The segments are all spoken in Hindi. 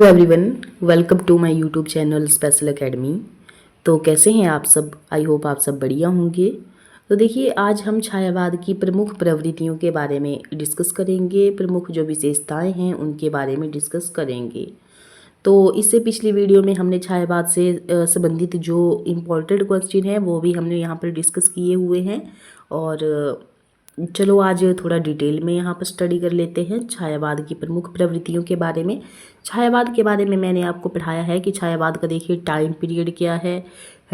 Hello everyone, welcome to my YouTube channel special academy. तो कैसे हैं आप सब? आई होप आप सब बढ़िया होंगे। तो देखिए, आज हम छायावाद की प्रमुख प्रवृत्तियों के बारे में डिस्कस करेंगे। प्रमुख जो विशेषताएं हैं उनके बारे में डिस्कस करेंगे। तो इससे पिछली वीडियो में हमने छायावाद से संबंधित जो इम्पोर्टेंट क्वेश्चन है वो भी हमने यहाँ पर डिस्कस किए हुए हैं। और चलो आज थोड़ा डिटेल में यहाँ पर स्टडी कर लेते हैं छायावाद की प्रमुख प्रवृत्तियों के बारे में। छायावाद के बारे में मैंने आपको पढ़ाया है कि छायावाद का देखिए टाइम पीरियड क्या है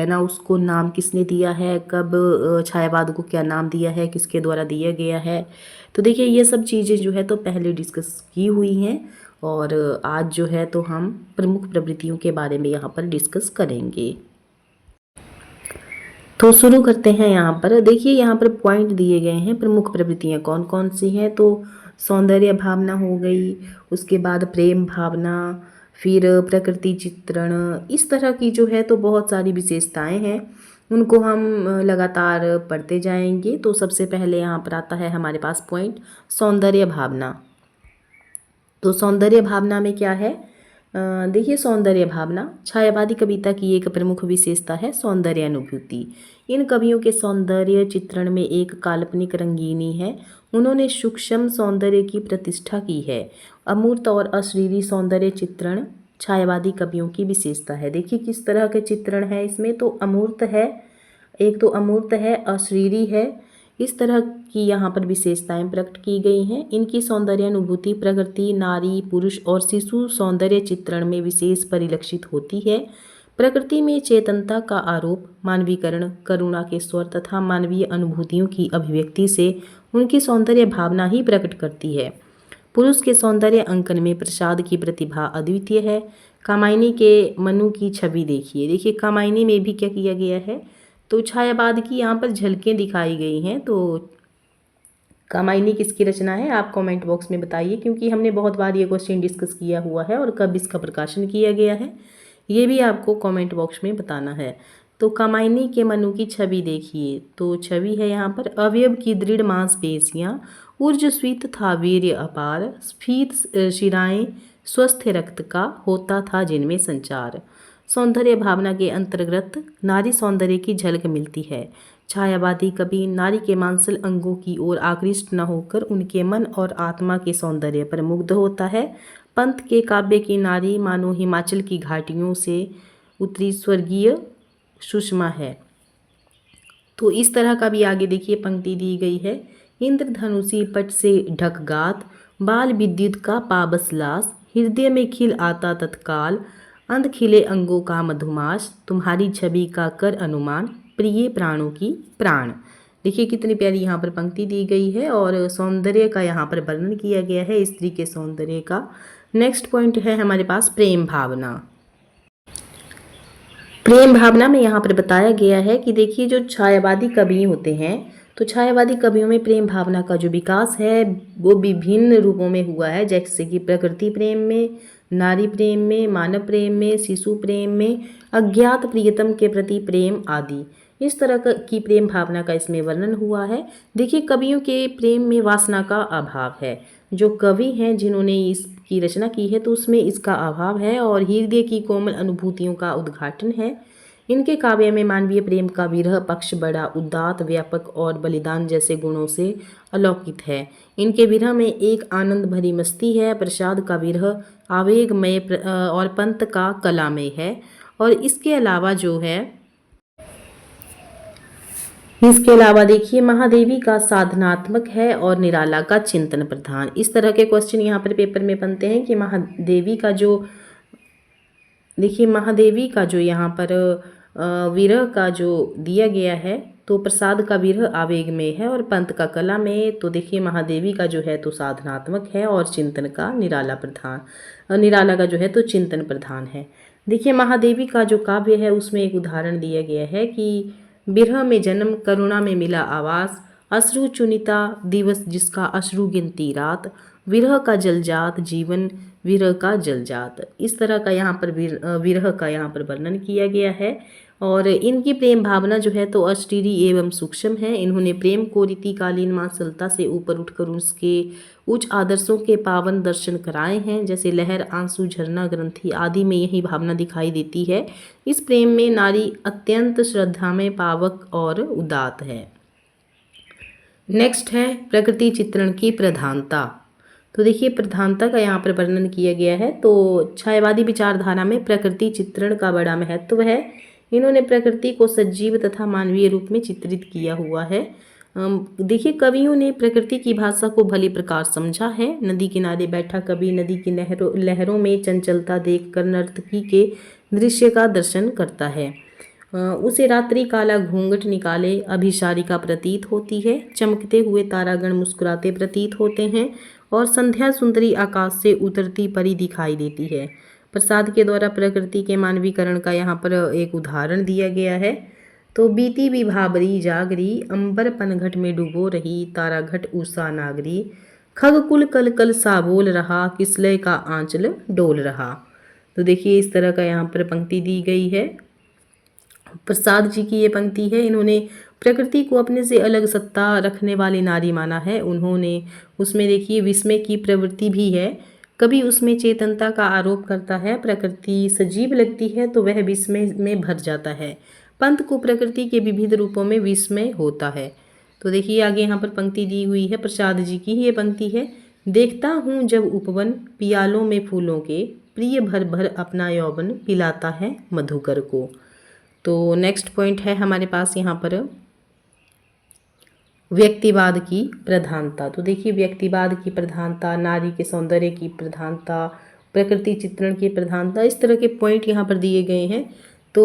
ना, उसको नाम किसने दिया है, कब छायावाद को क्या नाम दिया है, किसके द्वारा दिया गया है। तो देखिए ये सब चीज़ें जो है तो पहले डिस्कस की हुई हैं। और आज जो है तो हम प्रमुख प्रवृत्तियों के बारे में यहाँ पर डिस्कस करेंगे। तो शुरू करते हैं। यहाँ पर देखिए, यहाँ पर पॉइंट दिए गए हैं, प्रमुख प्रवृत्तियाँ कौन कौन सी हैं। तो सौंदर्य भावना हो गई, उसके बाद प्रेम भावना, फिर प्रकृति चित्रण, इस तरह की जो है तो बहुत सारी विशेषताएं हैं। उनको हम लगातार पढ़ते जाएंगे। तो सबसे पहले यहाँ पर आता है हमारे पास पॉइंट सौंदर्य भावना। तो सौंदर्य भावना में क्या है? देखिए, सौंदर्य भावना छायावादी कविता की एक प्रमुख विशेषता है सौंदर्य अनुभूति। इन कवियों के सौंदर्य चित्रण में एक काल्पनिक रंगीनी है। उन्होंने सूक्ष्म सौंदर्य की प्रतिष्ठा की है। अमूर्त और अशरीरी सौंदर्य चित्रण छायावादी कवियों की विशेषता है। देखिए किस तरह के चित्रण है इसमें। तो अमूर्त है, एक तो अमूर्त है, अशरीरी है, इस तरह की यहाँ पर विशेषताएं प्रकट की गई हैं। इनकी सौंदर्य अनुभूति प्रकृति, नारी, पुरुष और शिशु सौंदर्य चित्रण में विशेष परिलक्षित होती है। प्रकृति में चेतनता का आरोप मानवीकरण, करुणा के स्वर तथा मानवीय अनुभूतियों की अभिव्यक्ति से उनकी सौंदर्य भावना ही प्रकट करती है। पुरुष के सौंदर्य अंकन में प्रसाद की प्रतिभा अद्वितीय है। कामायनी के मनु की छवि देखिए। देखिए कामायनी में भी क्या किया गया है, तो छायावाद की यहाँ पर झलकें दिखाई गई हैं। तो कामायनी किसकी रचना है, आप कमेंट बॉक्स में बताइए, क्योंकि हमने बहुत बार ये क्वेश्चन डिस्कस किया हुआ है और कब इसका प्रकाशन किया गया है ये भी आपको कमेंट बॉक्स में बताना है। तो कामायनी के मनु की छवि देखिए। तो छवि है यहाँ पर अवयव की दृढ़ मांसपेशियाँ, ऊर्जस्वित था वीर्य अपार, स्फीत शिराएं, स्वस्थ रक्त का होता था जिनमें संचार। सौंदर्य भावना के अंतर्गत नारी सौंदर्य की झलक मिलती है। छायावादी कवि नारी के मांसल अंगों की ओर आकृष्ट न होकर उनके मन और आत्मा के सौंदर्य पर मुग्ध होता है। पंत के काव्य की नारी मानो हिमाचल की घाटियों से उतरी स्वर्गीय सुषमा है। तो इस तरह का भी आगे देखिए पंक्ति दी गई है। इंद्रधनुषी पट से ढक गात, बाल विद्युत का पाबस लास, हृदय में खिल आता तत्काल, अंध खिले अंगों का मधुमास, तुम्हारी छवि का कर अनुमान, प्रिय प्राणों की प्राण। देखिए कितनी प्यारी यहाँ पर पंक्ति दी गई है और सौंदर्य का यहाँ पर वर्णन किया गया है, स्त्री के सौंदर्य का। नेक्स्ट पॉइंट है हमारे पास प्रेम भावना। प्रेम भावना में यहाँ पर बताया गया है कि देखिए जो छायावादी कवि होते हैं, तो छायावादी कवियों में प्रेम भावना का जो विकास है वो विभिन्न रूपों में हुआ है, जैसे कि प्रकृति प्रेम में, नारी प्रेम में, मानव प्रेम में, शिशु प्रेम में, अज्ञात प्रियतम के प्रति प्रेम आदि। इस तरह की प्रेम भावना का इसमें वर्णन हुआ है। देखिए कवियों के प्रेम में वासना का अभाव है। जो कवि हैं जिन्होंने इसकी रचना की है तो उसमें इसका अभाव है और हृदय की कोमल अनुभूतियों का उद्घाटन है। इनके काव्य में मानवीय प्रेम का विरह पक्ष बड़ा उदात्त, व्यापक और बलिदान जैसे गुणों से अलौकित है। इनके विरह में एक आनंद भरी मस्ती है, प्रसाद का विरह आवेगमय और पंत का कलामय है। और इसके अलावा जो है, इसके अलावा देखिए महादेवी का साधनात्मक है और निराला का चिंतन प्रधान। इस तरह के क्वेश्चन यहाँ पर पेपर में बनते हैं कि महादेवी का जो, देखिए महादेवी का जो यहाँ पर विरह का जो दिया गया है, तो प्रसाद का विरह आवेग में है और पंत का कला में। तो देखिए महादेवी का जो है तो साधनात्मक है और चिंतन का निराला प्रधान, निराला का जो है तो चिंतन प्रधान है। देखिए महादेवी का जो काव्य है उसमें एक उदाहरण दिया गया है कि विरह में जन्म, करुणा में मिला आवास, अश्रु चुनिता दिवस जिसका अश्रु गिनती रात, विरह का जलजात जीवन, विरह का जलजात। इस तरह का यहाँ पर विरह का यहाँ पर वर्णन किया गया है। और इनकी प्रेम भावना जो है तो अष्टीरी एवं सूक्ष्म है। इन्होंने प्रेम को रीतिकालीन मानसिकता से ऊपर उठकर उसके उच्च आदर्शों के पावन दर्शन कराए हैं। जैसे लहर, आंसू, झरना, ग्रंथि आदि में यही भावना दिखाई देती है। इस प्रेम में नारी अत्यंत श्रद्धा में पावक और उदात्त है। नेक्स्ट है प्रकृति चित्रण की प्रधानता। तो देखिए प्रधानता का यहाँ पर वर्णन किया गया है। तो छायावादी विचारधारा में प्रकृति चित्रण का बड़ा महत्व है। इन्होंने प्रकृति को सजीव तथा मानवीय रूप में चित्रित किया हुआ है। देखिए कवियों ने प्रकृति की भाषा को भली प्रकार समझा है। नदी किनारे बैठा कवि नदी की लहरों में चंचलता देखकर नर्तकी के दृश्य का दर्शन करता है। उसे रात्रि काला घूंघट निकाले अभिसारिका प्रतीत होती है। चमकते हुए तारागण मुस्कुराते प्रतीत होते हैं और संध्या सुंदरी आकाश से उतरती परी दिखाई देती है। प्रसाद के द्वारा प्रकृति के मानवीकरण का यहाँ पर एक उदाहरण दिया गया है। तो बीती विभावरी जागरी अंबर पनघट में डूबो रही ताराघट उषा नागरी खगकुल कल कल सा बोल रहा किसलय का आंचल डोल रहा। तो देखिए इस तरह का यहाँ पर पंक्ति दी गई है। प्रसाद जी की ये पंक्ति है। इन्होंने प्रकृति को अपने से अलग सत्ता रखने वाली नारी माना है। उन्होंने उसमें देखिए विस्मय की प्रवृत्ति भी है। कभी उसमें चेतनता का आरोप करता है। प्रकृति सजीव लगती है तो वह विस्मय में भर जाता है। पंत को प्रकृति के विविध रूपों में विस्मय होता है। तो देखिए आगे यहाँ पर पंक्ति दी हुई है। प्रसाद जी की ये पंक्ति है। देखता हूँ जब उपवन पियालों में फूलों के प्रिय भर भर अपना यौवन पिलाता है मधुकर को। तो नेक्स्ट पॉइंट है हमारे पास यहाँ पर व्यक्तिवाद की प्रधानता। तो देखिए व्यक्तिवाद की प्रधानता, नारी के सौंदर्य की प्रधानता, प्रकृति चित्रण की प्रधानता, इस तरह के पॉइंट यहाँ पर दिए गए हैं। तो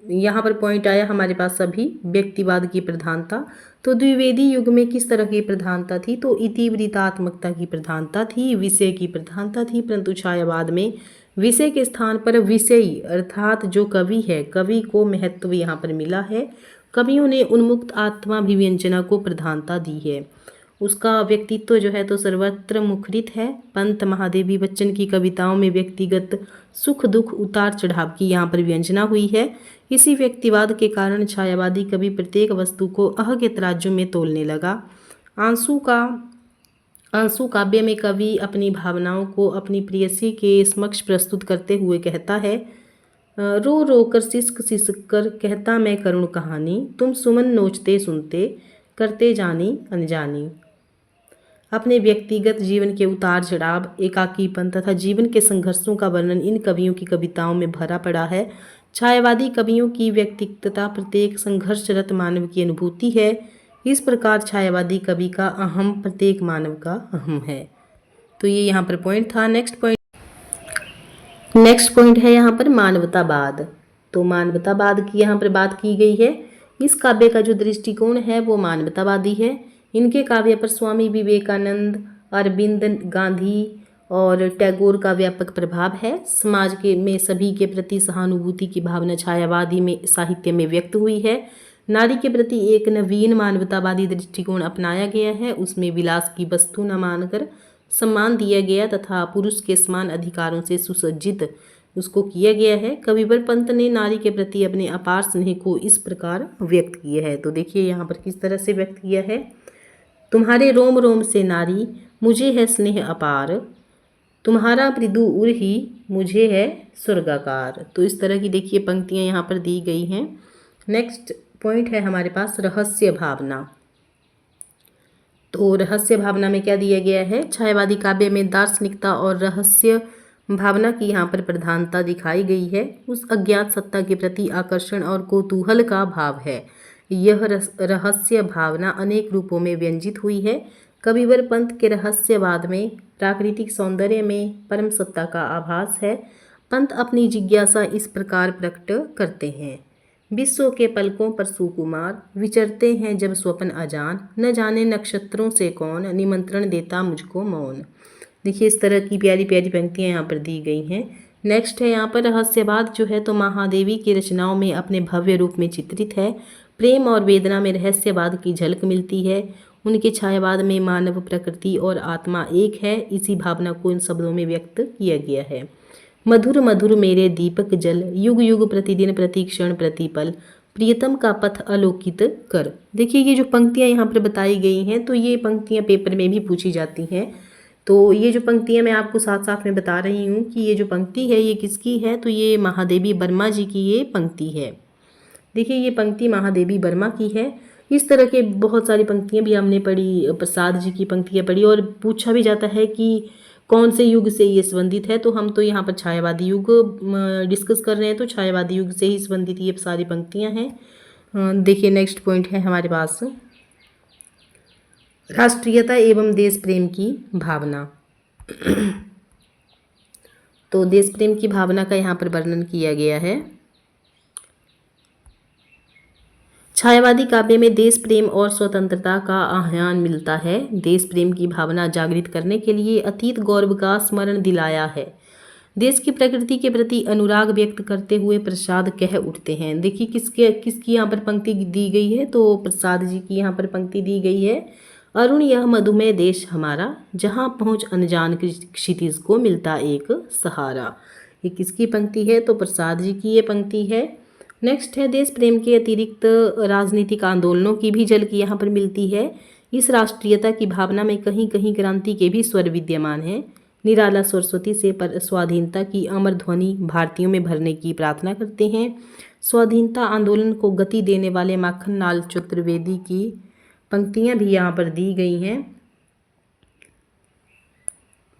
यहाँ पर पॉइंट आया हमारे पास अभी व्यक्तिवाद की प्रधानता। तो द्विवेदी युग में किस तरह की प्रधानता थी? तो इतिवृत्तात्मकता की प्रधानता थी, विषय की प्रधानता थी। परंतु छायावाद में विषय के स्थान पर विषयी अर्थात जो कवि है, कवि को महत्व यहाँ पर मिला है। कवियों ने उन्मुक्त आत्माभिव्यंजना को प्रधानता दी है। उसका व्यक्तित्व जो है तो सर्वत्र मुखरित है। पंत महादेवी बच्चन की कविताओं में व्यक्तिगत सुख दुख उतार चढ़ाव की यहाँ पर व्यंजना हुई है। इसी व्यक्तिवाद के कारण छायावादी कवि प्रत्येक वस्तु को अह के तराजू में तोलने लगा। आंसू काव्य में कवि अपनी भावनाओं को अपनी प्रेयसी के समक्ष प्रस्तुत करते हुए कहता है, रो रो कर सिसक सिसक कर कहता मैं करुण कहानी, तुम सुमन नोचते सुनते करते जानी अनजानी। अपने व्यक्तिगत जीवन के उतार चढ़ाव, एकाकीपन तथा जीवन के संघर्षों का वर्णन इन कवियों की कविताओं में भरा पड़ा है। छायावादी कवियों की व्यक्तिगतता प्रत्येक संघर्षरत मानव की अनुभूति है। इस प्रकार छायावादी कवि का अहम प्रत्येक मानव का अहम है। तो ये यहाँ पर पॉइंट था। नेक्स्ट पॉइंट है यहाँ पर मानवतावाद। तो मानवतावाद की यहाँ पर बात की गई है। इस काव्य का जो दृष्टिकोण है वो मानवतावादी है। इनके काव्य पर स्वामी विवेकानंद, अरविंद, गांधी और टैगोर का व्यापक प्रभाव है। समाज के में सभी के प्रति सहानुभूति की भावना छायावादी में साहित्य में व्यक्त हुई है। नारी के प्रति एक नवीन मानवतावादी दृष्टिकोण अपनाया गया है। उसमें विलास की वस्तु न मानकर सम्मान दिया गया तथा पुरुष के समान अधिकारों से सुसज्जित उसको किया गया है। कविवर पंत ने नारी के प्रति अपने अपार स्नेह को इस प्रकार व्यक्त किया है। तो देखिए यहाँ पर किस तरह से व्यक्त किया है। तुम्हारे रोम रोम से नारी मुझे है स्नेह अपार, तुम्हारा मृदु उर ही मुझे है स्वर्गाकार। तो इस तरह की देखिए पंक्तियाँ यहाँ पर दी गई हैं। नेक्स्ट पॉइंट है हमारे पास रहस्य भावना। तो रहस्य भावना में क्या दिया गया है? छायावादी काव्य में दार्शनिकता और रहस्य भावना की यहाँ पर प्रधानता दिखाई गई है। उस अज्ञात सत्ता के प्रति आकर्षण और कौतूहल का भाव है। यह रहस्य भावना अनेक रूपों में व्यंजित हुई है। कविवर पंत के रहस्यवाद में प्राकृतिक सौंदर्य में परम सत्ता का आभास है। पंत अपनी जिज्ञासा इस प्रकार प्रकट करते हैं। विश्व के पलकों पर सुकुमार विचरते हैं जब स्वप्न अजान, न जाने नक्षत्रों से कौन निमंत्रण देता मुझको मौन। देखिए इस तरह की प्यारी प्यारी पंक्तियाँ यहाँ पर दी गई हैं। नेक्स्ट है यहाँ पर रहस्यवाद जो है तो महादेवी की रचनाओं में अपने भव्य रूप में चित्रित है। प्रेम और वेदना में रहस्यवाद की झलक मिलती है। उनके छायावाद में मानव, प्रकृति और आत्मा एक है। इसी भावना को इन शब्दों में व्यक्त किया गया है। मधुर मधुर मेरे दीपक जल, युग युग प्रतिदिन प्रतिक्षण प्रतिपल, प्रियतम का पथ अलोकित कर। देखिए ये जो पंक्तियाँ यहाँ पर बताई गई हैं तो ये पंक्तियाँ पेपर में भी पूछी जाती हैं। तो ये जो पंक्तियाँ मैं आपको साथ साथ में बता रही हूँ कि ये जो पंक्ति है ये किसकी है, तो ये महादेवी वर्मा जी की ये पंक्ति है। देखिए ये पंक्ति महादेवी वर्मा की है। इस तरह के बहुत सारी पंक्तियाँ भी हमने पढ़ी, प्रसाद जी की पंक्तियाँ पढ़ी, और पूछा भी जाता है कि कौन से युग से ये संबंधित है। तो हम तो यहाँ पर छायावादी युग डिस्कस कर रहे हैं, तो छायावादी युग से ही संबंधित ये सारी पंक्तियाँ हैं। देखिए नेक्स्ट पॉइंट है हमारे पास राष्ट्रीयता एवं देश प्रेम की भावना। तो देश प्रेम की भावना का यहाँ पर वर्णन किया गया है। छायावादी काव्य में देश प्रेम और स्वतंत्रता का आह्वान मिलता है। देश प्रेम की भावना जागृत करने के लिए अतीत गौरव का स्मरण दिलाया है। देश की प्रकृति के प्रति अनुराग व्यक्त करते हुए प्रसाद कह उठते हैं। देखिए किसकी यहाँ पर पंक्ति दी गई है, तो प्रसाद जी की यहाँ पर पंक्ति दी गई है। अरुण यह मधुमेह देश हमारा, जहाँ पहुँच अनजान क्षितिज को मिलता एक सहारा। ये किसकी पंक्ति है, तो प्रसाद जी की ये पंक्ति है। नेक्स्ट है देश प्रेम के अतिरिक्त राजनीतिक आंदोलनों की भी झलकी यहाँ पर मिलती है। इस राष्ट्रीयता की भावना में कहीं कहीं क्रांति के भी स्वर विद्यमान हैं। निराला सरस्वती से पर स्वाधीनता की अमर ध्वनि भारतीयों में भरने की प्रार्थना करते हैं। स्वाधीनता आंदोलन को गति देने वाले माखन लाल चतुर्वेदी की पंक्तियां भी यहाँ पर दी गई हैं।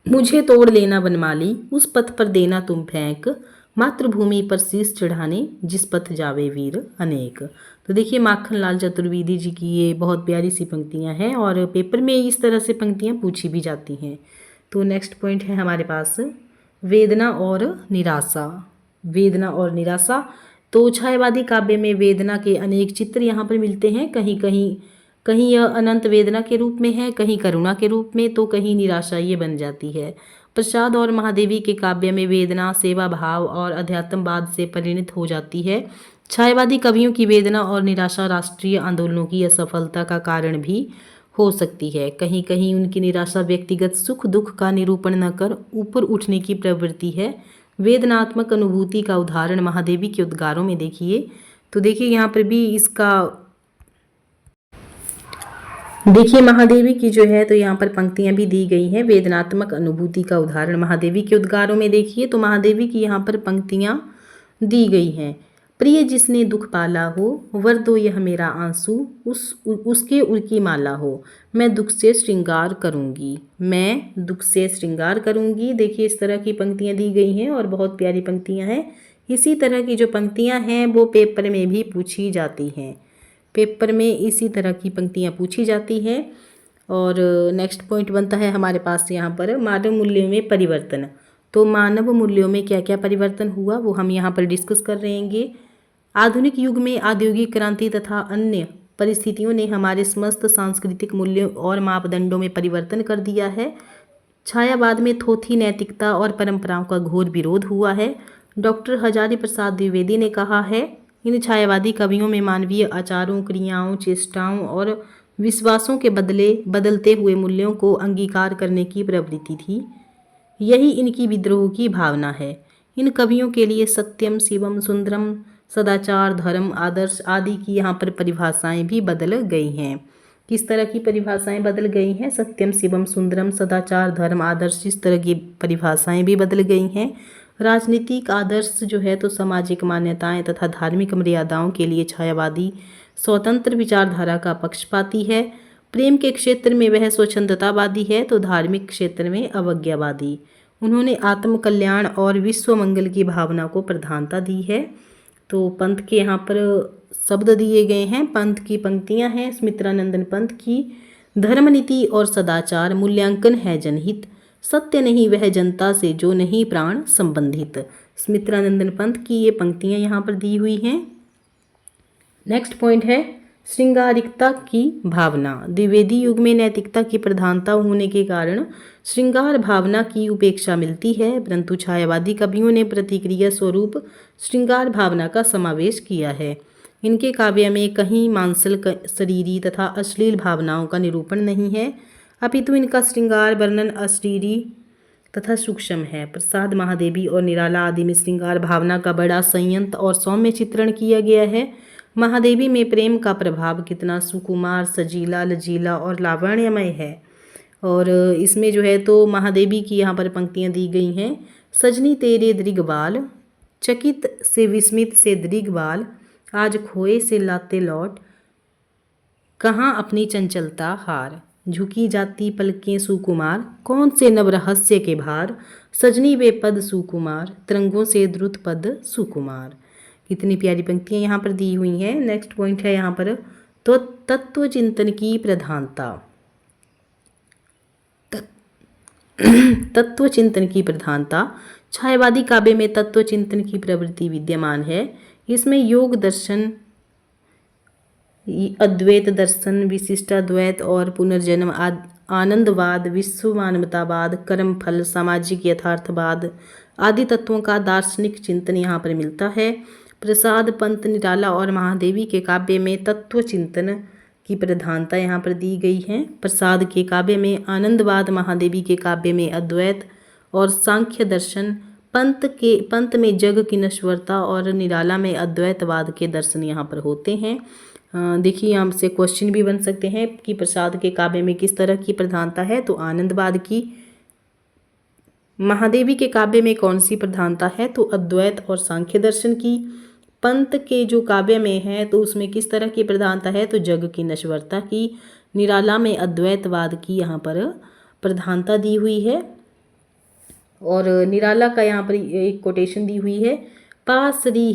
मुझे तोड़ लेना वनमाली, उस पथ पर देना तुम फेंक, मातृभूमि पर शीश चढ़ाने जिस पथ जावे वीर अनेक। तो देखिए माखन लाल चतुर्वेदी जी की ये बहुत प्यारी सी पंक्तियां हैं और पेपर में इस तरह से पंक्तियां पूछी भी जाती हैं। तो नेक्स्ट पॉइंट है हमारे पास वेदना और निराशा। वेदना और निराशा, तो छायावादी काव्य में वेदना के अनेक चित्र यहाँ पर मिलते हैं। कहीं यह अनंत वेदना के रूप में है, कहीं करुणा के रूप में, तो कहीं निराशा ये बन जाती है। प्रसाद और महादेवी के काव्य में वेदना सेवा भाव और अध्यात्मवाद से परिणत हो जाती है। छायावादी कवियों की वेदना और निराशा राष्ट्रीय आंदोलनों की असफलता का कारण भी हो सकती है। कहीं कहीं उनकी निराशा व्यक्तिगत सुख दुख का निरूपण न कर ऊपर उठने की प्रवृत्ति है। वेदनात्मक अनुभूति का उदाहरण महादेवी के उद्गारों में देखिए। तो देखिए यहाँ पर भी इसका देखिए महादेवी की जो है तो यहाँ पर पंक्तियां भी दी गई हैं। वेदनात्मक अनुभूति का उदाहरण महादेवी के उद्गारों में देखिए, तो महादेवी की यहाँ पर पंक्तियां दी गई हैं। प्रिय जिसने दुख पाला हो, वर दो यह मेरा आंसू, उसके उर की माला हो, मैं दुख से श्रृंगार करूंगी, मैं दुख से श्रृंगार करूंगी। देखिए इस तरह की पंक्तियां दी गई हैं और बहुत प्यारी पंक्तियां हैं। इसी तरह की जो पंक्तियां हैं वो पेपर में भी पूछी जाती हैं। पेपर में इसी तरह की पंक्तियाँ पूछी जाती हैं। और नेक्स्ट पॉइंट बनता है हमारे पास यहाँ पर मानव मूल्यों में परिवर्तन। तो मानव मूल्यों में क्या क्या परिवर्तन हुआ वो हम यहाँ पर डिस्कस कर रहेंगे। आधुनिक युग में औद्योगिक क्रांति तथा अन्य परिस्थितियों ने हमारे समस्त सांस्कृतिक मूल्यों और मापदंडों में परिवर्तन कर दिया है। छायावाद में थोथी नैतिकता और परंपराओं का घोर विरोध हुआ है। डॉक्टर हजारी प्रसाद द्विवेदी ने कहा है, इन छायावादी कवियों में मानवीय आचारों क्रियाओं चेष्टाओं और विश्वासों के बदलते हुए मूल्यों को अंगीकार करने की प्रवृत्ति थी। यही इनकी विद्रोह की भावना है। इन कवियों के लिए सत्यम शिवम सुंदरम सदाचार धर्म आदर्श आदि की यहाँ पर परिभाषाएं भी बदल गई हैं। किस तरह की परिभाषाएं बदल गई हैं? सत्यम शिवम सुंदरम सदाचार धर्म आदर्श, इस तरह की परिभाषाएं भी बदल गई हैं। राजनीतिक आदर्श जो है तो सामाजिक मान्यताएं तथा धार्मिक मर्यादाओं के लिए छायावादी स्वतंत्र विचारधारा का पक्षपाती है। प्रेम के क्षेत्र में वह स्वच्छंदतावादी है तो धार्मिक क्षेत्र में अवज्ञावादी। उन्होंने आत्म कल्याण और विश्व मंगल की भावना को प्रधानता दी है। तो पंत के यहाँ पर शब्द दिए गए हैं, पंत की पंक्तियाँ हैं सुमित्रानंदन पंत की। धर्मनीति और सदाचार मूल्यांकन है जनहित, सत्य नहीं वह जनता से जो नहीं प्राण संबंधित। सुमित्रानंदन पंत की ये पंक्तियाँ यहाँ पर दी हुई हैं। नेक्स्ट पॉइंट है श्रृंगारिकता की भावना। द्विवेदी युग में नैतिकता की प्रधानता होने के कारण श्रृंगार भावना की उपेक्षा मिलती है, परंतु छायावादी कवियों ने प्रतिक्रिया स्वरूप श्रृंगार भावना का समावेश किया है। इनके काव्य में कहीं मांसल शरीरी तथा अश्लील भावनाओं का निरूपण नहीं है, अपितु इनका श्रृंगार वर्णन अशरीरी तथा सूक्ष्म है। प्रसाद, महादेवी और निराला आदि में श्रृंगार भावना का बड़ा संयंत्र और सौम्य चित्रण किया गया है। महादेवी में प्रेम का प्रभाव कितना सुकुमार, सजीला, लजीला और लावण्यमय है। और इसमें जो है तो महादेवी की यहाँ पर पंक्तियाँ दी गई हैं। सजनी तेरे दृगबाल, चकित से विस्मित से दृगबाल, आज खोए से लाते लौट, कहाँ अपनी चंचलता हार, झुकी जाती पलकें सुकुमार, कौन से नवरहस्य के भार, सजनी वे पद सुकुमार, तरंगों से द्रुत पद सुकुमार। कितनी प्यारी पंक्तियाँ यहाँ पर दी हुई हैं। नेक्स्ट पॉइंट है यहाँ पर तो तत्व चिंतन की प्रधानता। तत्व चिंतन की प्रधानता। छायावादी काव्य में तत्व चिंतन की प्रवृत्ति विद्यमान है। इसमें योग दर्शन, अद्वैत दर्शन, विशिष्टाद्वैत और पुनर्जन्म, आनंदवाद, विश्व मानवतावाद, कर्मफल, सामाजिक यथार्थवाद आदि तत्वों का दार्शनिक चिंतन यहाँ पर मिलता है। प्रसाद, पंत, निराला और महादेवी के काव्य में तत्व चिंतन की प्रधानता यहाँ पर दी गई है। प्रसाद के काव्य में आनंदवाद, महादेवी के काव्य में अद्वैत और सांख्य दर्शन, पंत में जग की नश्वरता और निराला में अद्वैतवाद के दर्शन यहाँ पर होते हैं। देखिए यहाँ से क्वेश्चन भी बन सकते हैं कि प्रसाद के काव्य में किस तरह की प्रधानता है, तो आनंदवाद की। महादेवी के काव्य में कौन सी प्रधानता है, तो अद्वैत और सांख्य दर्शन की। पंत के जो काव्य में है तो उसमें किस तरह की प्रधानता है, तो जग की नश्वरता की। निराला में अद्वैतवाद की यहाँ पर प्रधानता दी हुई है। और निराला का यहाँ पर एक कोटेशन दी हुई है, पासरी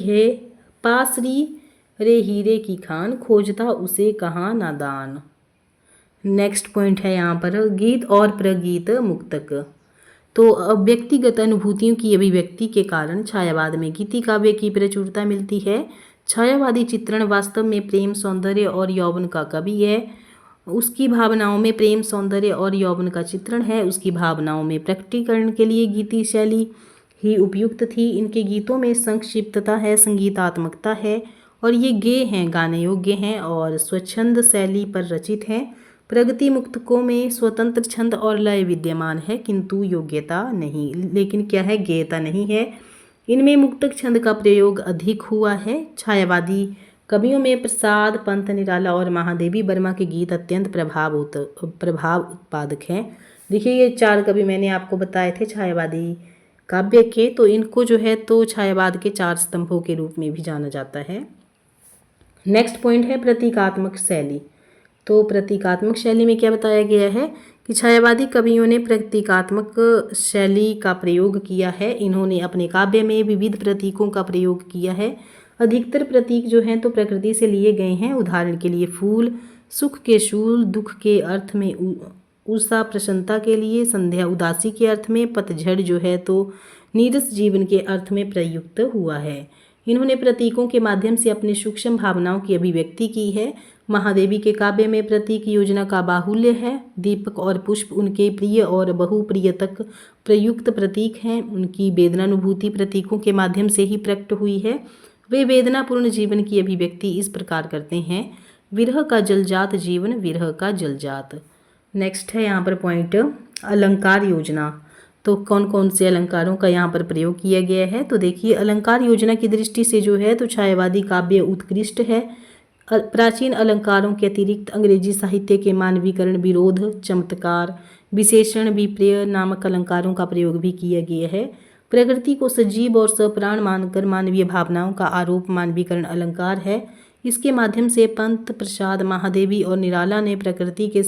रे हीरे की खान, खोजता उसे कहाँ नादान। नेक्स्ट पॉइंट है यहाँ पर गीत और प्रगीत मुक्तक। तो व्यक्तिगत अनुभूतियों की अभिव्यक्ति के कारण छायावाद में गीति काव्य की प्रचुरता मिलती है। छायावादी चित्रण वास्तव में प्रेम, सौंदर्य और यौवन का कवि है। उसकी भावनाओं में प्रेम, सौंदर्य और यौवन का चित्रण है। उसकी भावनाओं में प्रकटीकरण के लिए गीति शैली ही उपयुक्त थी। इनके गीतों में संक्षिप्तता है, संगीतात्मकता है और ये गेय हैं, गाने योग्य हैं और स्वच्छंद शैली पर रचित हैं। प्रगति मुक्तकों में स्वतंत्र छंद और लय विद्यमान है किंतु योग्यता नहीं, लेकिन क्या है, गेयता नहीं है। इनमें मुक्तक छंद का प्रयोग अधिक हुआ है। छायावादी कवियों में प्रसाद, पंत, निराला और महादेवी वर्मा के गीत अत्यंत प्रभाव उत्पादक हैं। देखिए ये 4 कवि मैंने आपको बताए थे छायावादी काव्य के, तो इनको जो है तो छायावाद के 4 स्तंभों के रूप में भी जाना जाता है। नेक्स्ट पॉइंट है प्रतीकात्मक शैली। तो प्रतीकात्मक शैली में क्या बताया गया है कि छायावादी कवियों ने प्रतीकात्मक शैली का प्रयोग किया है। इन्होंने अपने काव्य में विविध प्रतीकों का प्रयोग किया है। अधिकतर प्रतीक जो हैं तो प्रकृति से लिए गए हैं। उदाहरण के लिए फूल, सुख के शूल, दुख के अर्थ में उषा, प्रसन्नता के लिए संध्या, उदासी के अर्थ में पतझड़ जो है तो नीरस जीवन के अर्थ में प्रयुक्त हुआ है। इन्होंने प्रतीकों के माध्यम से अपनी सूक्ष्म भावनाओं की अभिव्यक्ति की है। महादेवी के काव्य में प्रतीक योजना का बाहुल्य है। दीपक और पुष्प उनके प्रिय और बहुप्रिय तक प्रयुक्त प्रतीक हैं। उनकी वेदनानुभूति प्रतीकों के माध्यम से ही प्रकट हुई है। वे वेदनापूर्ण जीवन की अभिव्यक्ति इस प्रकार करते हैं, विरह का जलजात जीवन, विरह का जलजात। नेक्स्ट है यहाँ पर पॉइंट अलंकार योजना। तो कौन कौन से अलंकारों का यहाँ पर प्रयोग किया गया है, तो देखिए अलंकार योजना की दृष्टि से जो है तो छायावादी काव्य उत्कृष्ट है। प्राचीन अलंकारों के अतिरिक्त अंग्रेजी साहित्य के मानवीकरण, विरोध, चमत्कार, विशेषण, विपर्य नामक अलंकारों का प्रयोग भी किया गया है। प्रकृति को सजीव और सप्राण मानकर मानवीय भावनाओं का आरोप मानवीकरण अलंकार है। इसके माध्यम से पंत, प्रसाद, महादेवी और निराला ने प्रकृति के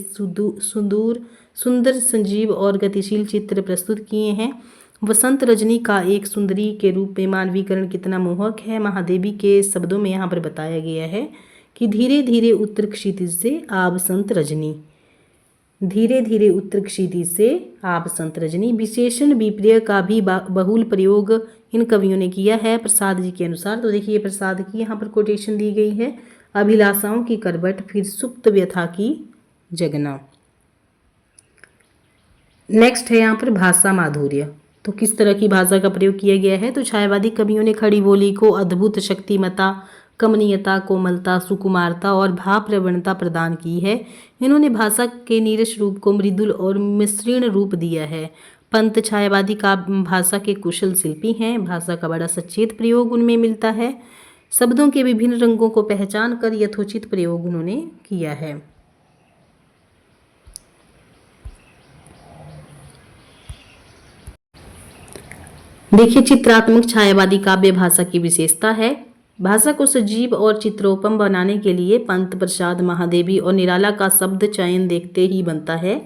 सुंदर, सजीव और गतिशील चित्र प्रस्तुत किए हैं। वसंत रजनी का एक सुंदरी के रूप में मानवीकरण कितना मोहक है। महादेवी के शब्दों में यहाँ पर बताया गया है कि धीरे धीरे उत्तर क्षितिज से आप संत रजनी, धीरे धीरे उत्तर क्षितिज से आप संत रजनी। विशेषण विपर्य का भी बहुल प्रयोग इन कवियों ने किया है प्रसाद जी के अनुसार। तो देखिए प्रसाद की यहाँ पर कोटेशन दी गई है, अभिलाषाओं की करवट, फिर सुप्त व्यथा की जगना। नेक्स्ट है यहाँ पर भाषा माधुर्य। तो किस तरह की भाषा का प्रयोग किया गया है, तो छायावादी कवियों ने खड़ी बोली को अद्भुत शक्तिमता, कमनीयता, कोमलता, सुकुमारता और भाव प्रवणता प्रदान की है। इन्होंने भाषा के नीरस रूप को मृदुल और मिश्रीण रूप दिया है। पंत छायावादी का भाषा के कुशल शिल्पी हैं। भाषा का बड़ा सचेत प्रयोग उनमें मिलता है। शब्दों के विभिन्न रंगों को पहचान कर यथोचित प्रयोग उन्होंने किया है। देखिए, चित्रात्मक छायावादी काव्य भाषा की विशेषता है। भाषा को सजीव और चित्रोपम बनाने के लिए पंत प्रसाद महादेवी और निराला का शब्द चयन देखते ही बनता है।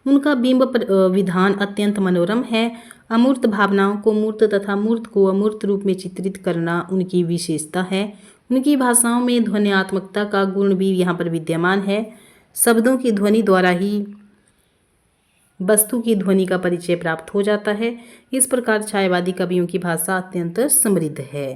उनका बिंब विधान अत्यंत मनोरम है। अमूर्त भावनाओं को मूर्त तथा मूर्त को अमूर्त रूप में चित्रित करना उनकी विशेषता है। उनकी भाषाओं में ध्वन्यात्मकता का गुण भी यहाँ पर विद्यमान है। शब्दों की ध्वनि द्वारा ही वस्तु की ध्वनि का परिचय प्राप्त हो जाता है। इस प्रकार छायावादी कवियों की भाषा अत्यंत समृद्ध है।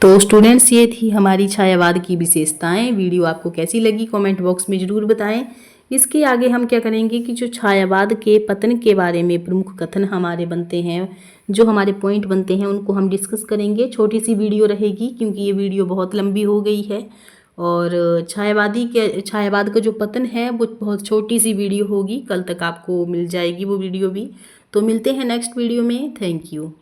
तो स्टूडेंट्स, ये थी हमारी छायावाद की विशेषताएं। वीडियो आपको कैसी लगी कमेंट बॉक्स में ज़रूर बताएं। इसके आगे हम क्या करेंगे कि जो छायावाद के पतन के बारे में प्रमुख कथन हमारे बनते हैं, जो हमारे पॉइंट बनते हैं, उनको हम डिस्कस करेंगे। छोटी सी वीडियो रहेगी क्योंकि ये वीडियो बहुत लंबी हो गई है और छायावाद का जो पतन है वो बहुत छोटी सी वीडियो होगी। कल तक आपको मिल जाएगी वो वीडियो भी। तो मिलते हैं नेक्स्ट वीडियो में। Thank you.